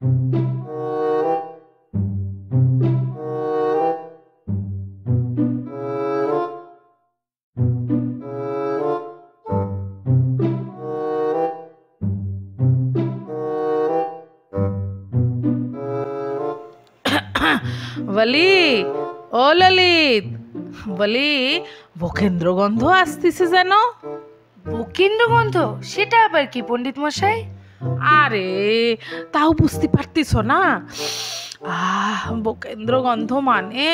বলি, ও ললিত, বলি বকেন্দ্র গন্ধ আসতেছে যেন। বকেন্দ্র গন্ধ? সেটা আবার কি পণ্ডিত মশাই? আরে তাও বুঝতে পারতিস না? বকেন্দ্র গন্ধ মানে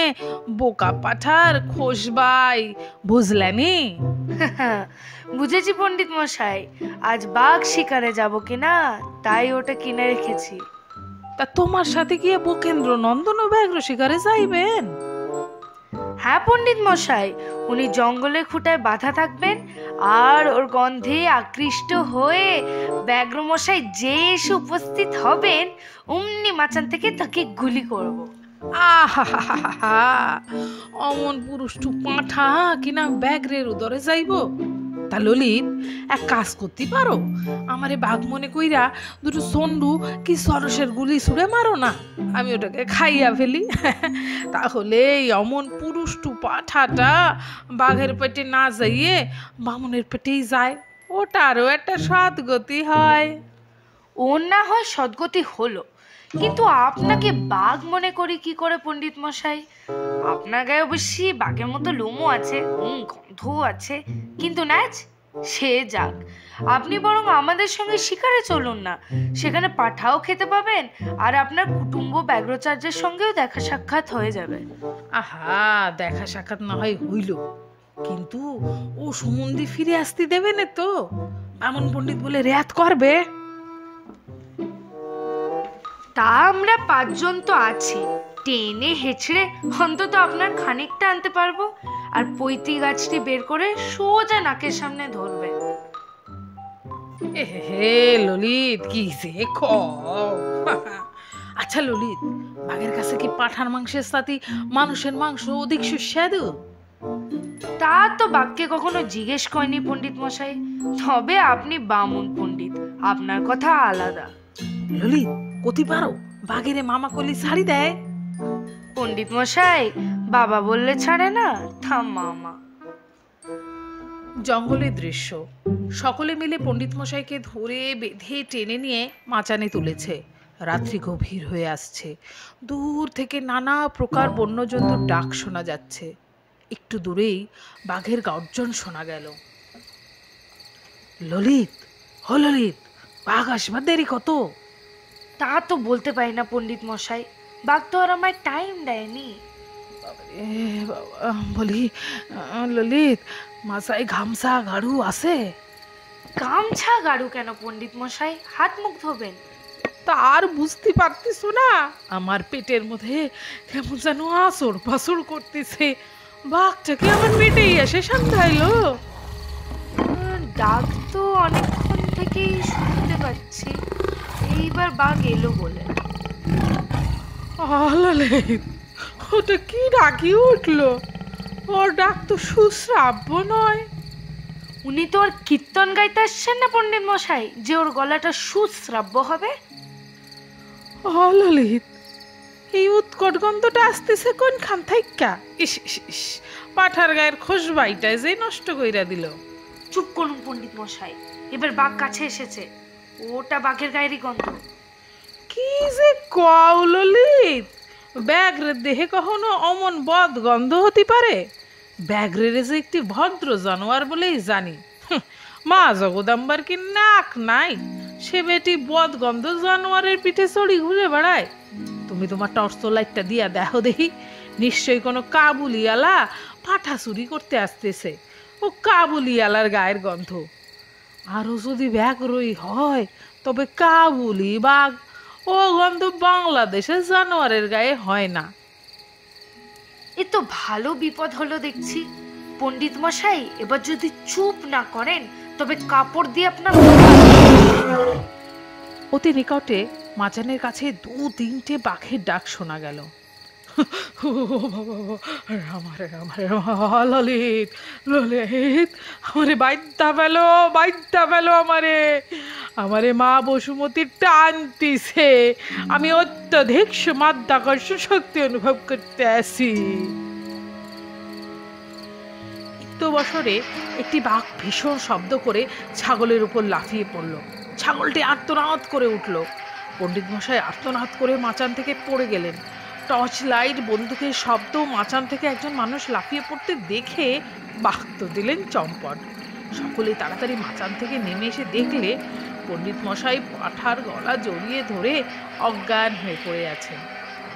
বোকা পাঠার খোশবাই, বুঝলেনি? বুঝেছি পণ্ডিত মশাই, আজ বাঘ শিকারে যাব কিনা তাই ওটা কিনে রেখেছি। তা তোমার সাথে গিয়ে বকেন্দ্র নন্দন ও ব্যাঘ্র শিকারে যাইবেন? হ্যাঁ পণ্ডিত মশাই, উনি জঙ্গলের খুঁটায় বাঁধা থাকবেন, আর ওর গন্ধে আকৃষ্ট হয়ে ব্যাঘ্র মশাই যে এসে উপস্থিত হবেন অমনি মাচান থেকে তাকে গুলি করব। আহা, অমন পুরুষটু পাঁঠা কিনা ব্যাঘ্রের উদরে যাইব? তা ললিত, এক কাজ করতে পারো, আমারে বাঘ মনে কইরা দুটো সন্ডু কি সরসের গুলি ছুড়ে মারো না, আমি ওটাকে খাইয়া ফেলি। তাহলে অমন পুরুষটু পাঠাটা বাঘের পেটে না যাইয়ে বামনের পেটেই যায়, ওটারও একটা সদ্গতি হয়। ওর না হয় সদ্গতি হলো, কিন্তু আপনাকে বাঘ মনে করি কি করে পণ্ডিত মশাই? আপনার গায়ে অবশ্যই বাঘের মতো লোমও আছে, গন্ধও আছে, কিন্তু নাচ সে যাক, আপনি বরং আমাদের সঙ্গে শিকারে চলুন না, সেখানে পাঠাও খেতে পাবেন, আর আপনার কুটুম্ব ব্যাঘ্রচার্যের সঙ্গেও দেখা সাক্ষাৎ হয়ে যাবে। আহা, দেখা সাক্ষাৎ না হয় হইল, কিন্তু ও সম্বন্ধে ফিরে আসতে দেবে না তো? এমন পণ্ডিত বলে রেয়াত করবে? তা আমরা 5 জন তো আছি, টেনে হেঁচড়ে অন্তত আপনার খানিকটা আনতে পারবো, আর পৈতি গাছটি বের করে সোজা নাকের সামনে ধরবে। হে ললিত, কি যে আচ্ছা ললিত, বাঘের কাছে কি পাঠার মাংসের সাথে মানুষের মাংস অধিক সুস্বাদু? তা তো বাক্যে কখনো জিজ্ঞেস করেনি পণ্ডিত মশাই, তবে আপনি বামুন পণ্ডিত, আপনার কথা আলাদা। ললিত, কতি পারো বাঘেরে মামা কলি ছাড়ি দেয়? পণ্ডিত মশাই, বাবা বললে ছাড়ে না, থাম মামা। জঙ্গলের দৃশ্য, সকলে মিলে পণ্ডিত মশাইকে ধরে বেঁধে টেনে নিয়ে মাচানে তুলেছে। রাত্রি গভীর হয়ে আসছে, দূর থেকে নানা প্রকার বন্যজন্তুর ডাক শোনা যাচ্ছে। একটু দূরেই বাঘের গর্জন শোনা গেল। ললিত, ও ললিত, বাঘ আসবার দেরি কত? তা তো বলতে পারি না পণ্ডিত মশাই, বাঘ তো আর আমায় টাইম দেয়নি। বলি ললিত, মাথায় গামছা গাড়ু আছে? গামছা গাড়ু কেন পণ্ডিত মশাই, হাত মুখ ধোবেন। তা আর বুঝতে পারতিস না? আমার পেটের মধ্যে কেমন যেন আসড় পাসড় করতেছে, বাঘটাকে আমার পেটেই এসে সান্ধাইলো। ডাক তো অনেকক্ষণ থেকেই শুনতে পাচ্ছি, এইবার বাঘ এলো বলে। ললিত, ওটা কি ডাকি উঠলো? ওর ডাক তো সুশ্রাব্য নয়। উনি তো আর কীর্তন গাইতে আসছেন না পণ্ডিত মশাই, যে ওর গলাটা সুশ্রাব্য হবে। ললিত, এই উৎকট গন্ধটা আসতেছে কোনখান থাইক্কা? ইস ইস ইস, পাঠার গায়ের খোশবাইটায় যে নষ্ট কইরা দিল। চুপ করুন পণ্ডিত মশাই, এবার বাঘ কাছে এসেছে, ওটা বাঘের গায়েরই গন্ধ। কি যে কও ললিত, ব্যাঘ্রের দেহে কখনো অমন বদ গন্ধ হতে পারে? ব্যাঘ্রের যে একটি ভদ্র জানোয়ার বলেই জানি, মা জগদাম্বার কি নাক নাই? সে বেটি বদ গন্ধ জানোয়ারের পিঠে চড়ি ঘুরে বেড়ায়। তুমি তোমার টর্চ লাইটটা দিয়া দেখো দেখি, নিশ্চয়ই কোনো কাবুলিওয়ালা পাঠা চুরি করতে আসতেছে, ও কাবুলিওয়ালার গায়ের গন্ধ। আরো যদি ব্যাঘ্রই হয় তবে কাবুলি বাঘ, ও গন্ধ বাংলাদেশের জানোয়ারের গায়ে হয় না। এ তো ভালো বিপদ হলো দেখছি পণ্ডিত মশাই, এবার যদি চুপ না করেন তবে কাপড় দিয়ে আপনার। অতি নিকটে মাচানের কাছে 2-3টে বাঘের ডাক শোনা গেল। ললিত, ললিত, আমারে বাইদ্যা পেলো আমারে, আমারে মা বসুমতী টানতিছে, আমি অত্যধিক মাধ্যাকর্ষণ শক্তি অনুভব করতে আসি। বছরে একটি বাঘ ভীষণ শব্দ করে ছাগলের উপর লাফিয়ে পড়ল। ছাগলটি আর্তনাদ করে উঠল। পণ্ডিত মশাই আর্তনাদ করে মাচান থেকে পড়ে গেলেন। টর্চ লাইট, বন্দুকের শব্দ, মাচান থেকে একজন মানুষ লাফিয়ে পড়তে দেখে বাঘ তো দিলেন চম্পট। সকলে তাড়াতাড়ি মাচান থেকে নেমে এসে দেখলে পণ্ডিত মশাই পাঠার গলা জড়িয়ে ধরে অজ্ঞান হয়ে পড়ে আছেন।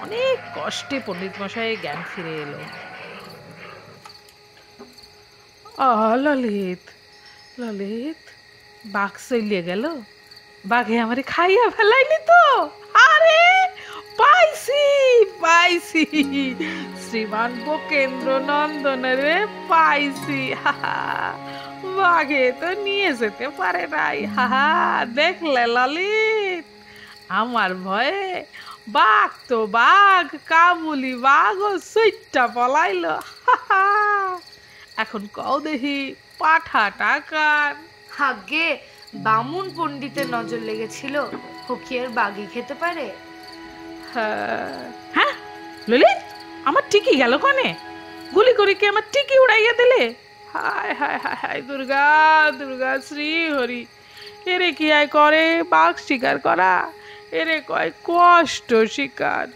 অনেক কষ্টে পণ্ডিত মশাইয়ের জ্ঞান ফিরে এলো। ললিত, ললিত, বাঘ চলিয়ে গেল? বাঘে আমারে খাইয়া ফেলাইনি তো? আরে পাইছি, পাইছি, শ্রীমান বকেন্দ্র নন্দনের পাইছি। বাঘে তো নিয়ে যেতে পারে নাই। দেখলে ললিত, আমার ভয়ে বাঘ তো বাঘ, কাবুলি বাঘও সুইটটা পলাইল। এখন কও দেখি পাঠা টাকার। আগে বামুন পণ্ডিতের নজর লেগেছিল, ও কি আর বাঘই খেতে পারে? হ্যাঁ ললিত, আমার টিকি গেল কনে? গুলি করে কি আমার টিকি উড়াইয়া দিলে? হায় হায় হায় হায়, দুর্গা দুর্গা শ্রী হরি। এরে কি আয় করে বাঘ শিকার করা? এরে কয় কষ্ট শিকার।